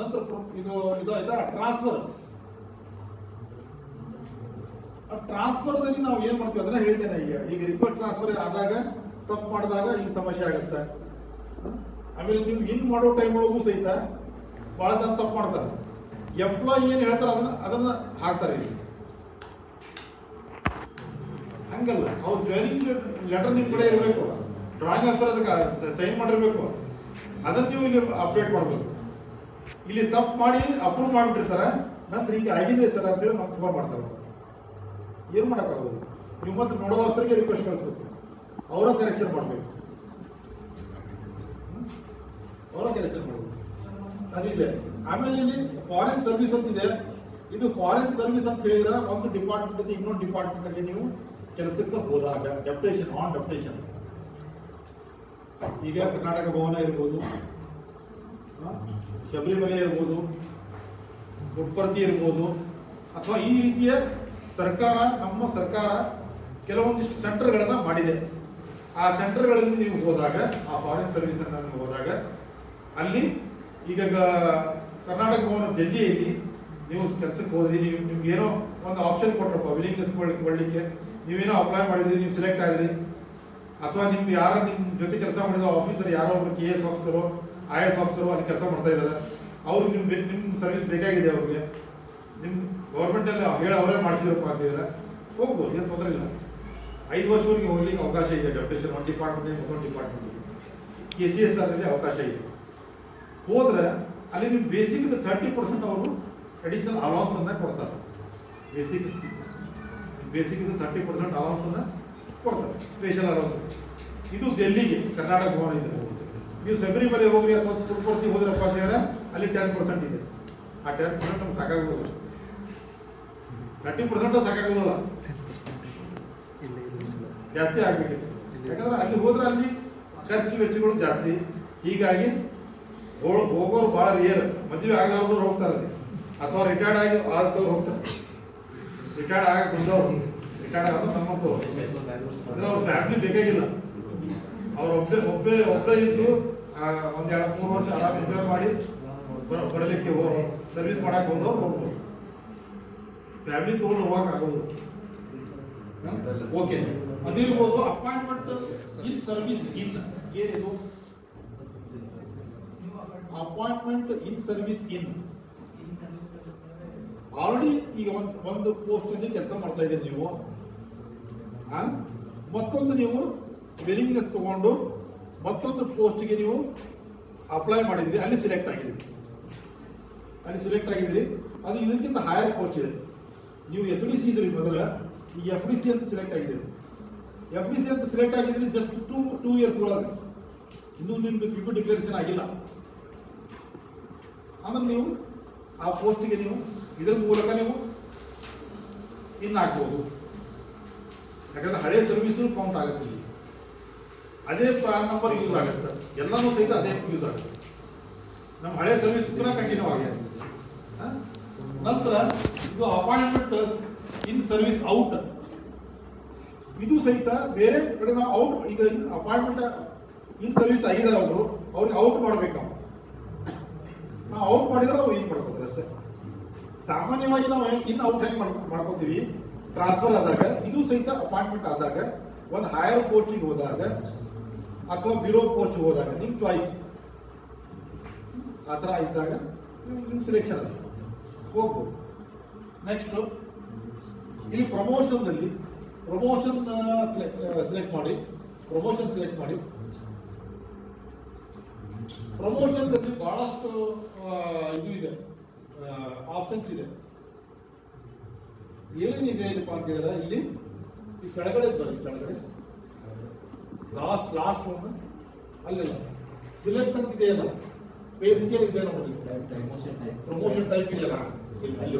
ನಂತರ ಇದು ಆಯ್ತಾ ಟ್ರಾನ್ಸ್ಫರ್. ಟ್ರಾನ್ಸ್ಫರ್ದಲ್ಲಿ ನಾವು ಏನ್ ಮಾಡ್ತೀವಿ ಅದನ್ನ ಹೇಳಿದ್ದೇನೆ. ಈಗ ರಿಕ್ವೆಸ್ಟ್ ಟ್ರಾನ್ಸ್ಫರ್ ಆದಾಗ ತಪ್ಪು ಮಾಡಿದಾಗ ಇಲ್ಲಿ ಸಮಸ್ಯೆ ಆಗುತ್ತೆ. ಆಮೇಲೆ ನೀವು ಇನ್ ಮಾಡೋ ಟೈಮ್ ಒಳಗೂ ಸಹಿತ ಬಹಳ ಜನ ತಪ್ಪು ಮಾಡ್ತಾರೆ. ಎಂಪ್ಲಾಯಿ ಏನ್ ಹೇಳ್ತಾರೆ ಅದನ್ನ ಹಾಕ್ತಾರೆ ಇಲ್ಲಿ. ಹಂಗಲ್ಲ, ಅವ್ರು ಜಾಯಿನಿಂಗ್ ಲೆಟರ್ ನಿಮ್ ಕಡೆ ಇರಬೇಕು, ಡ್ರಾಯಿಂಗ್ ಆಫೀಸರ್ ಅದಕ್ಕೆ ಸೈನ್ ಮಾಡಿರ್ಬೇಕು, ಅದನ್ನ ನೀವು ಇಲ್ಲಿ ಅಪ್ಡೇಟ್ ಮಾಡಬೇಕು. ಇಲ್ಲಿ ತಪ್ಪು ಮಾಡಿ ಅಪ್ರೂವ್ ಮಾಡಿಬಿಟ್ಟಿರ್ತಾರೆ, ನಂತರ ಈಗ ಆಗಿದೆ ಸರ್ ಅಂತ ಹೇಳಿ ನಮ್ಗೆ ಫೋನ್ ಮಾಡ್ತಾರೆ. ಏನು ಮಾಡೋಕ್ಕಾಗೋದು? ನೀವು ಮತ್ತೆ ನೋಡೋ ಆಫೀಸರ್ಗೆ ರಿಕ್ವೆಸ್ಟ್ ಕಳಿಸ್ಬೇಕು, ಅವರ ಕರೆಕ್ಷನ್ ಮಾಡಬೇಕು, ಅವರ ಕರೆಕ್ಷನ್ ಮಾಡಬೇಕು. ಅದಿದೆ. ಆಮೇಲೆ ಇಲ್ಲಿ ಫಾರಿನ್ ಸರ್ವಿಸ್ ಅಂತ ಇದೆ. ಇದು ಫಾರಿನ್ ಸರ್ವಿಸ್ ಅಂತ ಹೇಳಿದ್ರೆ ಒಂದು ಡಿಪಾರ್ಟ್ಮೆಂಟ್ ಇನ್ನೊಂದು ಡಿಪಾರ್ಟ್ಮೆಂಟ್ ನೀವು ಕೆಲಸಕ್ಕೆ ಹೋದಾಗ ಡೆಪ್ಯುಟೇಷನ್ ಆನ್ ಡೆಪ್ಯುಟೇಷನ್. ಈಗ ಕರ್ನಾಟಕ ಭವನ ಇರ್ಬೋದು, ಶಬರಿಮಲೆ ಇರ್ಬೋದು, ಗುಡ್ಪರ್ತಿ ಇರ್ಬೋದು, ಅಥವಾ ಈ ರೀತಿಯ ನಮ್ಮ ಸರ್ಕಾರ ಕೆಲವೊಂದಿಷ್ಟು ಸೆಂಟರ್ಗಳನ್ನ ಮಾಡಿದೆ. ಆ ಸೆಂಟರ್ಗಳಲ್ಲಿ ನೀವು ಹೋದಾಗ, ಆ ಫಾರಿನ್ ಸರ್ವಿಸ್ ಅನ್ನು ಹೋದಾಗ ಅಲ್ಲಿ ಈಗ ಕರ್ನಾಟಕ ಭವನ ಡೆಲ್ಲಿಯಲ್ಲಿ ನೀವು ಕೆಲಸಕ್ಕೆ ಹೋದ್ರಿ, ನಿಮ್ಗೆ ಏನೋ ಒಂದು ಆಪ್ಷನ್ ಕೊಟ್ರಪ್ಪ ವಿಲಿಂಗ್ನೆಸ್ ಕೊಡ್ಲಿಕ್ಕೆ, ನೀವೇನೋ ಅಪ್ಲೈ ಮಾಡಿದ್ರಿ, ನೀವು ಸೆಲೆಕ್ಟ್ ಆಗಿದ್ರಿ, ಅಥವಾ ನಿಮ್ಗೆ ಯಾರು ನಿಮ್ಮ ಜೊತೆ ಕೆಲಸ ಮಾಡಿದ ಆಫೀಸರ್ ಯಾರೋ ಒಬ್ರು KS ಆಫೀಸರು IAS ಆಫೀಸರು ಅಲ್ಲಿ ಕೆಲಸ ಮಾಡ್ತಾ ಇದ್ದಾರೆ, ಅವ್ರು ನಿಮ್ಮ ಸರ್ವಿಸ್ ಬೇಕಾಗಿದೆ, ಅವ್ರಿಗೆ ನಿಮ್ಮ ಗೌರ್ಮೆಂಟಲ್ಲಿ ಹೇಳಿ ಅವರೇ ಮಾಡ್ತಿದ್ರಪ್ಪ ಅಂತಿದ್ರೆ ಹೋಗ್ಬೋದು, ಏನು ತೊಂದರೆ ಇಲ್ಲ. 5 ವರ್ಷವರೆಗೆ ಹೋಗ್ಲಿಕ್ಕೆ ಅವಕಾಶ ಇದೆ. ಡೆಪ್ಯುಟೇಷನ್ ಒಂದು ಡಿಪಾರ್ಟ್ಮೆಂಟ್ ಮತ್ತೊಂದು ಡಿಪಾರ್ಟ್ಮೆಂಟ್ KCSR ನಲ್ಲಿ ಅವಕಾಶ ಇದೆ. ಹೋದ್ರೆ ಅಲ್ಲಿ ನೀವು ಬೇಸಿಕ್ 30% ಅವರು ಅಡಿಷನಲ್ ಅಲೌನ್ಸ್ ಅನ್ನ ಕೊಡ್ತಾರೆ. ಬೇಸಿಕ್ 30% ಅಲೌನ್ಸ್ ಅನ್ನ ಕೊಡ್ತಾರೆ, ಸ್ಪೆಷಲ್ ಅಲೌನ್ಸ್. ಇದು ಡೆಲ್ಲಿಗೆ ಕರ್ನಾಟಕ ಭವನ ಇದೆ. ನೀವು ಶಬರಿಮಲೆ ಹೋಗ್ರಿ ಅಥವಾ ತಿರುಪತಿ ಹೋದ್ರಪ್ಪ ಅಂತಂದ್ರೆ ಅಲ್ಲಿ 10% ಇದೆ. ಆ 10% ನಮ್ಗೆ ಸಾಕಾಗೋದಿಲ್ಲ, 30% ಸಾಕಾಗೋದಿಲ್ಲ, ಜಾಸ್ತಿ ಆಗ್ಬೇಕಿದೆ. ಯಾಕಂದ್ರೆ ಅಲ್ಲಿ ಹೋದ್ರೆ ಅಲ್ಲಿ ಖರ್ಚು ವೆಚ್ಚಗಳು ಜಾಸ್ತಿ. ಹೀಗಾಗಿ ಹೋಗೋರು ಭಾಳ ರೇರ್. ಮದುವೆ ಆಗಲಾರ್ದವ್ರು ಹೋಗ್ತಾರೆ ಅಲ್ಲಿ, ಅಥವಾ ರಿಟೈರ್ಡ್ ಆದವ್ರು ಹೋಗ್ತಾರೆ. ರಿಟೈರ್ಡ್ ಆಗಕ್ಕೆ ಬಂದವರು, ರಿಟೈರ್ಡ್ ಆಗೋದು ನಮ್ಮಂತವ್ರು ಅಂದ್ರೆ ಅವ್ರ ಫ್ಯಾಮಿಲಿ ಬೇಕಾಗಿಲ್ಲ. ಅವ್ರು ಒಬ್ಬರೇ ಇದ್ದು ಒಂದು 2-3 ವರ್ಷ ಆರಾಮ್ ಎಂಜಾಯ್ ಮಾಡಿ ಬರಲಿಕ್ಕೆ ಸರ್ವಿಸ್ ಮಾಡಕ್ಕೆ ಹೋದವ್ರು ಹೋಗ್ಬೋದು. ಫ್ಯಾಮಿಲಿ ತೊಗೊಂಡು ಹೋಗಕ್ಕೆ ಆಗೋದು. ಓಕೆ, ಅದಿರ್ಬೋದು. ಅಪಾಯಿಂಟ್ಮೆಂಟ್ ಇನ್ ಸರ್ವಿಸ್ ಇನ್ ಏನಿದು? Appointment in service in already ಈಗ ಒಂದು ಪೋಸ್ಟ್ ಅಲ್ಲಿ ಕೆಲಸ ಮಾಡ್ತಾ ಇದ್ದೀರಿ ನೀವು, ಮತ್ತೊಂದು ನೀವು ವಿಲಿಂಗ್ನೆಸ್ ತಗೊಂಡು ಮತ್ತೊಂದು ಪೋಸ್ಟ್ಗೆ ನೀವು ಅಪ್ಲೈ ಮಾಡಿದ್ರಿ, ಅಲ್ಲಿ ಸೆಲೆಕ್ಟ್ ಆಗಿದ್ರಿ. ಅದು ಇದಕ್ಕಿಂತ ಹೈಯರ್ ಪೋಸ್ಟ್ ಇದೆ. ನೀವು SDC ಇದ್ರಿ ಮೊದಲ, ಈಗ FDC ಅಂತ ಸೆಲೆಕ್ಟ್ ಆಗಿದ್ದೀರಿ. FDC ಅಂತ ಸೆಲೆಕ್ಟ್ ಆಗಿದ್ರಿ ಜಸ್ಟ್ 2 ಇಯರ್ಸ್ ಒಳಗೆ, ಇನ್ನೂ ನಿಮ್ದು PP ಡಿಕ್ಲರೇಷನ್ ಆಗಿಲ್ಲ ಅಂದ್ರೆ ನೀವು ಆ ಪೋಸ್ಟಿಗೆ ನೀವು ಇದರ ಮೂಲಕ ನೀವು ಇನ್ ಹಾಕ್ಬೋದು. ಯಾಕಂದ್ರೆ ಹಳೆ ಸರ್ವಿಸು ಕೌಂಟ್ ಆಗುತ್ತೆ. ಅದೇ ಪ್ಯಾನ್ ನಂಬರ್ ಯೂಸ್ ಆಗುತ್ತೆ, ಎಲ್ಲನೂ ಸಹಿತ ಅದೇ ಯೂಸ್ ಆಗುತ್ತೆ. ನಮ್ಮ ಹಳೆ ಸರ್ವಿಸ್ ಪುನಃ ಕಂಟಿನ್ಯೂ ಆಗಿದೆ. ನಂತರ ಇದು ಅಪಾಯಿಂಟ್ಮೆಂಟ್ ಇನ್ ಸರ್ವಿಸ್ ಔಟ್. ಇದು ಸಹಿತ ಬೇರೆ ಕಡೆ ನಾವು ಔಟ್, ಈಗ ಅಪಾಯಿಂಟ್ಮೆಂಟ್ ಇನ್ ಸರ್ವಿಸ್ ಆಗಿದ್ದಾರೆ ಅವರು, ಅವ್ರಿಗೆ ಔಟ್ ಮಾಡ್ಬೇಕು. ನಾವು ಔಟ್ ಮಾಡಿದ್ರೆ ಅವ್ರು ಇನ್ ಮಾಡ್ಕೋತಾರೆ ಅಷ್ಟೇ. ಸಾಮಾನ್ಯವಾಗಿ ನಾವು ಇನ್ ಔಟ್ ಹೆಂಗ್ ಮಾಡ್ಕೋತೀವಿ? ಟ್ರಾನ್ಸ್ಫರ್ ಆದಾಗ, ಇದು ಸಹಿತ ಅಪಾಯಿಂಟ್ಮೆಂಟ್ ಆದಾಗ, ಒಂದು ಹೈಯರ್ ಪೋಸ್ಟಿಗೆ ಹೋದಾಗ ಅಥವಾ ಬಿಲೋ ಪೋಸ್ಟ್ ಹೋದಾಗ ನಿಮ್ ಚಾಯ್ಸ್. ಆ ಥರ ಇದ್ದಾಗ ನಿಮ್ ಸೆಲೆಕ್ಷನ್ ಅದು ಹೋಗ್ಬೋದು. ನೆಕ್ಸ್ಟ್ ಇಲ್ಲಿ ಪ್ರಮೋಷನ್ ಸೆಲೆಕ್ಟ್ ಮಾಡಿ. ಪ್ರಮೋಷನ್ದಲ್ಲಿ ಬಹಳಷ್ಟು ಇದು ಇದೆ, ಆಪ್ಷನ್ಸ್ ಇದೆ. ಏನೇನಿದೆ ಏನಪ್ಪ ಅಂತ ಹೇಳಿದ್ರೆ, ಇಲ್ಲಿ ಈ ಕೆಳಗಡೆ ಲಾಸ್ಟ್ ಒನ್ ಅಲ್ಲೆಲ್ಲ ಸಿಲೆಕ್ಟ್ ಅಂತ ಇದೆಯಲ್ಲ, ಪೇ ಸ್ಕೇಲ್ ಇದೆ ನೋಡಿ, ಪ್ರಮೋಷನ್ ಟೈಪ್ ಇದೆಯಲ್ಲ,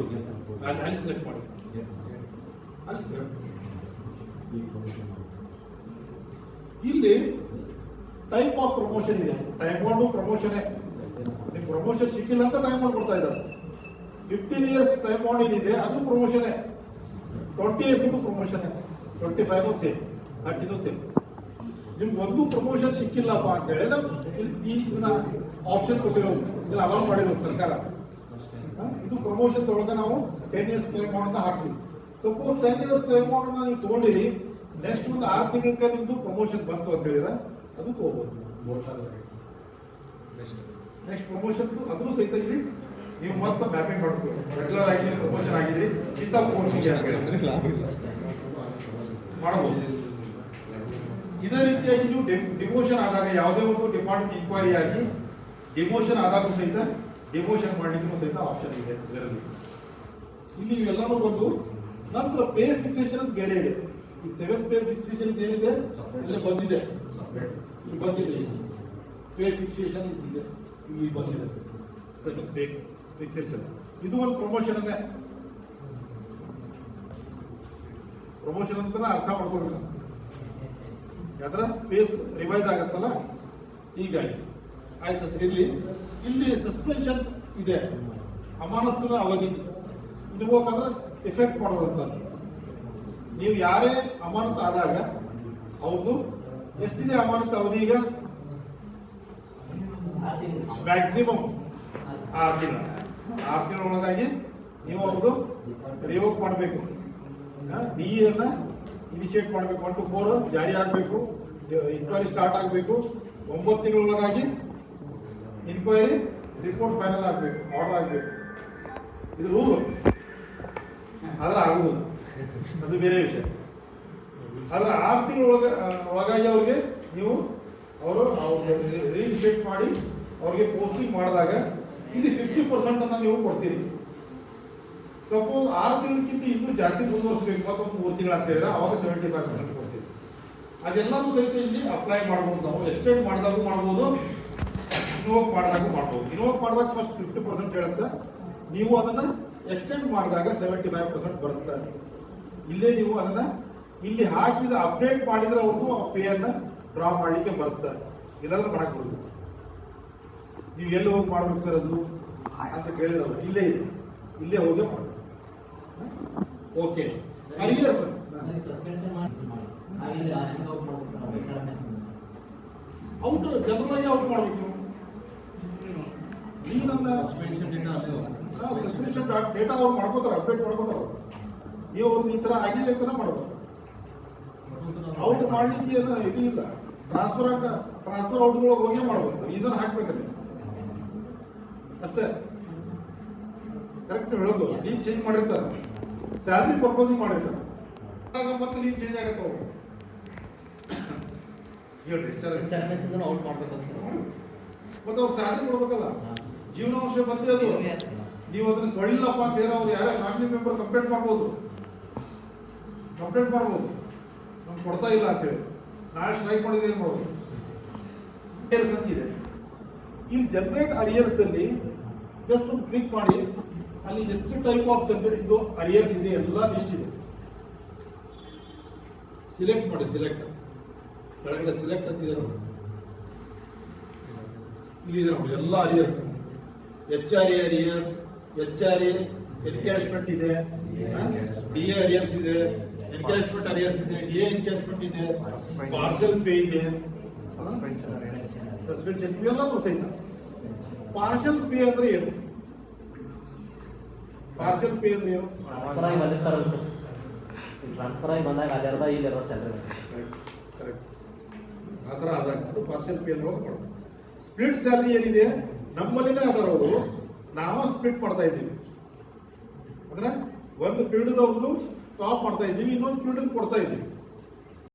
ಅಲ್ಲಿ ಸೆಲೆಕ್ಟ್ ಮಾಡಿ. ಇಲ್ಲಿ ಟೈಪ್ ಆಫ್ ಪ್ರಮೋಷನ್ ಇದೆ. ಟೈಮ್ ಬಾಂಡು ಪ್ರಮೋಷನ್, ನಿಮ್ಗೆ ಪ್ರಮೋಷನ್ ಸಿಕ್ಕಿಲ್ಲ ಅಂತ ಟೈಮ್ ಬಾಂಡ್ ಕೊಡ್ತಾ ಇದ್ದಾರೆ. 15 ಇಯರ್ಸ್ ಟೈಮ್ ಬಾಂಡ್ ಏನಿದೆ ಅದು promotion, 20 years promotion, 25 same, 30 same. ನಿಮ್ಗೆ ಒಂದು ಪ್ರಮೋಷನ್ ಸಿಕ್ಕಿಲ್ಲಪ್ಪ ಅಂತ ಹೇಳಿ ನಾವು ಇದನ್ನ ಆಪ್ಷನ್ ಕೊಟ್ಟಿರೋದು, ಇದನ್ನ ಅಲೌ ಮಾಡಿರೋದು ಸರ್ಕಾರ. ಇದು ಪ್ರಮೋಷನ್ ತೊಗೊಳಗ ನಾವು 10 years ಕ್ಲೈಮ್ ಅಮೌಂಟ್ ಹಾಕ್ತೀವಿ. ಸಪೋಸ್ 10 years ಕ್ಲೈಮ್ ಅಮೌಂಟ್ ನೀವು ತೊಗೊಂಡಿರಿ, ನೆಕ್ಸ್ಟ್ ಒಂದು 6 ತಿಂಗಳಿಗೆ ನಿಮ್ದು ಪ್ರಮೋಷನ್ ಬಂತು ಅಂತ ಹೇಳಿದ್ರೆ ಅದು ತಗೋಬಹುದು. ನೆಕ್ಸ್ಟ್ ಪ್ರಮೋಷನ್ ಅದನ್ನು ಸಹಿತ ಇಲ್ಲಿ ನೀವು ಮತ್ತೆ ಮ್ಯಾಪಿಂಗ್ ಮಾಡಬೇಕು. ರೆಗ್ಯುಲರ್ ಆಗಿ ನೀವು ಪ್ರಮೋಷನ್ ಆಗಿದ್ರಿ ಇಂಥ ಪೋಸ್ಟಿಗೆ ಮಾಡಬಹುದು. ಇದೇ ರೀತಿಯಾಗಿ ನೀವು ಡಿಮೋಷನ್ ಆದಾಗ ಯಾವುದೇ ಒಂದು ಡಿಪಾರ್ಟ್ಮೆಂಟ್ ಇನ್ಕ್ವೈರಿ ಆಗಿ ಡಿಮೋಷನ್ ಆದಾಗೂ ಸಹಿತ ಡಿಮೋಷನ್ ಮಾಡಲಿಕ್ಕೂ ಸಹಿತ ಆಪ್ಷನ್ ಇದೆ ಇದರಲ್ಲಿ. ಇಲ್ಲಿ ಇವೆಲ್ಲವೂ ಬಂದು ನಂತರ ಪೇ ಫಿಕ್ಸೇಷನ್ ಅಂತ ಬೇರೆ ಇದೆ. ಈ 7th ಪೇ ಫಿಕ್ಸೇಷನ್ ಏನಿದೆ ಇಲ್ಲಿ ಬಂದಿದೆ, ಇಲ್ಲಿ ಬಂದಿದೆ ಪೇ ಫಿಕ್ಸೇಷನ್ ಇದೆ, ಇಲ್ಲಿ ಬಂದಿದೆ 7th ಪೇ ಫಿಕ್ಸೇಷನ್. ಇದು ಒಂದು ಪ್ರಮೋಷನ್ ಅನ್ನೇ, ಪ್ರಮೋಷನ್ ಅಂತ ಅರ್ಥ ಮಾಡ್ಕೊಳ್ಬೇಕು. ಯಾವ್ದ್ರ ಪೇಸ್ ರಿವೈಸ್ ಆಗತ್ತಲ್ಲ ಹೀಗಾಗಿ ಆಯ್ತಂತ ಇರ್ಲಿ. ಇಲ್ಲಿ ಸಸ್ಪೆನ್ಷನ್ ಇದೆ, ಅಮಾನತ್ತಿನ ಅವಧಿ ಇನ್ವೋಕ್ ಎಫೆಕ್ಟ್ ಮಾಡೋದಂತ. ನೀವು ಯಾರೇ ಅಮಾನತು ಆದಾಗ ಅವ್ರದ್ದು ಎಷ್ಟಿದೆ ಅಮಾನತು ಅವಧಿ? ಈಗ ಮ್ಯಾಕ್ಸಿಮಮ್ 6 ತಿಂಗಳ. 6 ತಿಂಗಳ ಒಳಗಾಗಿ ನೀವು ಅವ್ರದ್ದು ರಿವೋಕ್ ಮಾಡಬೇಕು. DA ಇನಿಷಿಯೇಟ್ ಮಾಡಬೇಕು. 1 to 4 ಜಾರಿ ಆಗಬೇಕು, ಇನ್ಕ್ವೈರಿ ಸ್ಟಾರ್ಟ್ ಆಗಬೇಕು. 9 ತಿಂಗಳೊಳಗಾಗಿ ಇನ್ಕ್ವೈರಿ ರಿಪೋರ್ಟ್ ಫೈನಲ್ ಆಗಬೇಕು, ಆರ್ಡರ್ ಆಗಬೇಕು. ಇದು ರೂಲ್, ಆದ್ರೆ ಆಗುವುದಿಲ್ಲ, ಅದು ಬೇರೆ ವಿಷಯ. ಆದ್ರೆ 6 ತಿಂಗಳ ಒಳಗಾಗಿ ಅವ್ರಿಗೆ ನೀವು ಅವರು ರಿಇನಿಷಿಯೇಟ್ ಮಾಡಿ ಅವ್ರಿಗೆ ಪೋಸ್ಟಿಂಗ್ ಮಾಡಿದಾಗ ಇಲ್ಲಿ 50% ಅನ್ನ ನೀವು ಕೊಡ್ತೀರಿ. ಸಪೋಸ್ 6 ತಿಂಗಳಕ್ಕಿಂತ ಇನ್ನೂ ಜಾಸ್ತಿ ಮುಂದುವರಿಸಬೇಕು, ಮತ್ತೊಂದು 3 ತಿಂಗಳು ಅಂತ ಹೇಳಿದ್ರೆ ಅವಾಗ 75% ಕೊಡ್ತೀವಿ. ಅದೆಲ್ಲವೂ ಸಹಿತ ಇಲ್ಲಿ ಅಪ್ಲೈ ಮಾಡ್ಬೋದು. ನಾವು ಎಕ್ಸ್ಟೆಂಡ್ ಮಾಡಿದಾಗೂ ಮಾಡ್ಬೋದು, ಇನ್ವೋಕ್ ಮಾಡಿದಾಗೂ ಮಾಡ್ಬೋದು. ಇನ್ವೋಕ್ ಮಾಡಿದಾಗ ಫಸ್ಟ್ 50% ಹೇಳುತ್ತೆ, ನೀವು ಅದನ್ನ ಎಕ್ಸ್ಟೆಂಡ್ ಮಾಡಿದಾಗ 75% ಬರುತ್ತೆ. ಇಲ್ಲೇ ನೀವು ಅದನ್ನ ಇಲ್ಲಿ ಹಾಕಿದ ಅಪ್ಡೇಟ್ ಮಾಡಿದ್ರೆ ಅವ್ರಿಗೂ ಆ ಪೇ ಅನ್ನ ಡ್ರಾ ಮಾಡಲಿಕ್ಕೆ ಬರುತ್ತೆ, ಇಲ್ಲಾಂದ್ರೆ ಮಾಡಕ್ ಬರುತ್ತೆ. ನೀವು ಎಲ್ಲಿ ಹೋಗಿ ಮಾಡ್ಬೇಕು ಸರ್ ಅದು ಅಂತ ಕೇಳಿದ್ರಲ್ಲ, ಇಲ್ಲೇ ಇದೆ, ಇಲ್ಲೇ ಹೋಗಿ ಮಾಡ್ಬೇಕು. ಓಕೆ, ಅರಿಯರ್ ಸರ್ ಔಟ್ ಜನರಲ್ ಆಗಿ ಔಟ್ ಮಾಡ್ಬೇಕು. ಈಗ ನನ್ನ ಸಸ್ಪೆನ್ಷನ್ ಡೇಟಾ ಅವ್ರು ಮಾಡ್ಕೋತಾರೆ, ಅಪ್ಡೇಟ್ ಮಾಡ್ಕೋತಾರೆ. ನೀವು ಅವ್ರದ್ದು ಈ ಥರ ಆಗಿದೆ ಅಂತ ಮಾಡ್ಬೋದು. ಔಟ್ ಮಾಡಲಿಕ್ಕೆ ಏನು ಇದು ಇಲ್ಲ, ಟ್ರಾನ್ಸ್ಫರ್ ಔಟ್ಗಳು ಹೋಗಿ ಮಾಡ್ಬೋದು. ರೀಸನ್ ಹಾಕ್ಬೇಕಲ್ಲಿ ಅಷ್ಟೇ. ಕರೆಕ್ಟ್ ಹೇಳೋದು. ಲೀವ್ ಚೇಂಜ್ ಮಾಡಿರ್ತಾರೆ, ಸ್ಯಾಲ್ರಿ ಪರ್ಪೋಸಿಂಗ್ ಮಾಡಿರ್ತಾರೆ, ಮತ್ತೆ ಲೀವ್ ಚೇಂಜ್ ಆಗತ್ತೆ. ಅವರು ಹೇಳ್ರಿ ಔಟ್ ಮಾಡ್ಬೇಕು ಮತ್ತೆ ಅವ್ರು ಸ್ಯಾಲ್ರಿ ಕೊಡ್ಬೇಕಲ್ಲ, ಜೀವನಾಂಶ ಬಂದೇ ಅದು. ನೀವು ಅದನ್ನ ಕೊಡಲಿಲ್ಲಪ್ಪ ಅಂತ ಹೇಳಿ ಅವ್ರು ಯಾರೇ ಫ್ಯಾಮಿಲಿ ಮೆಂಬರ್ ಕಂಪ್ಲೇಂಟ್ ಮಾಡ್ಬೋದು, ನಮ್ಗೆ ಕೊಡ್ತಾ ಇಲ್ಲ ಅಂತೇಳಿ ನಾಳೆ ಸ್ಟ್ರೈಕ್ ಮಾಡಿದ್ರೆ ಏನು ಮಾಡ್ಬೋದು? ಅರಿಯರ್ಸ್ ಅಂತಿದೆ. ಇಲ್ಲಿ ಜನರೇಟ್ ಅರಿಯರ್ಸ್ ಅಲ್ಲಿ ಜಸ್ಟ್ ಒಂದು ಕ್ಲಿಕ್ ಮಾಡಿ, ಅಲ್ಲಿ ಎಷ್ಟು ಟೈಪ್ ಆಫ್ ಜನರೇಟ್ ಇದು ಅರಿಯರ್ಸ್ ಇದೆ ಎಲ್ಲ ಲಿಸ್ಟ್ ಇದೆ. ಸಿಲೆಕ್ಟ್ ಮಾಡಿ, ಸಿಲೆಕ್ಟ್ ಕೆಳಗಡೆ ಸಿಲೆಕ್ಟ್ ಅಂತಿದೆ ನೋಡಿ, ಇಲ್ಲಿ ನೋಡಿ ಎಲ್ಲ arrears. HRA arrears, HRA encashment ಇದೆ, DA ಅರಿಯರ್ಸ್ ಇದೆ, ಎನ್ಕ್ಯಾಶ್ಮೆಂಟ್ ಅರಿಯರ್ಸ್ ಇದೆ, DA ಎನ್ಕ್ಯಾಶ್ಮೆಂಟ್ ಇದೆ, ಪಾರ್ಸಲ್ ಪೇ ಇದೆ, ಸಸ್ಪೆನ್ಷನ್ ಇವೆಲ್ಲವೂ ಸಹಿತ. ಪಾರ್ಸಲ್ ಪೇ ಅಂದ್ರೆ ಏನು? ಪಾರ್ಸಲ್ ಪೇ ಅಂದ್ರೆ ಏನು? ಟ್ರಾನ್ಸ್ಫರ್ ಆಗಿ ಬಂದಾಗ ಅದೆಲ್ಲ ಇಲ್ಲಿ ಸ್ಯಾಲರಿ ಕರೆಕ್ಟ್ ಆ ಥರ ಆದಾಗ ಅದು ಪಾರ್ಸಲ್ ಪೇ ಅಂದ್ರೆ ಮಾಡೋದು. ಸ್ಪ್ಲಿಟ್ ಸ್ಯಾಲರಿ ಏನಿದೆ ನಮ್ಮಲ್ಲಿನೇ ಅದರ ಅವರು ನಾವ ಸ್ಪ್ಲಿಟ್ ಮಾಡ್ತಾ ಇದ್ದೀವಿ. ಅಂದ್ರೆ ಒಂದು ಪೀರಿಯಡ್ ಅವ್ರದ್ದು ಸ್ಟಾಪ್ ಮಾಡ್ತಾ ಇದ್ದೀವಿ, ಇನ್ನೊಂದು ಪೀರಿಯಡ್ ಕೊಡ್ತಾ ಇದ್ದೀವಿ.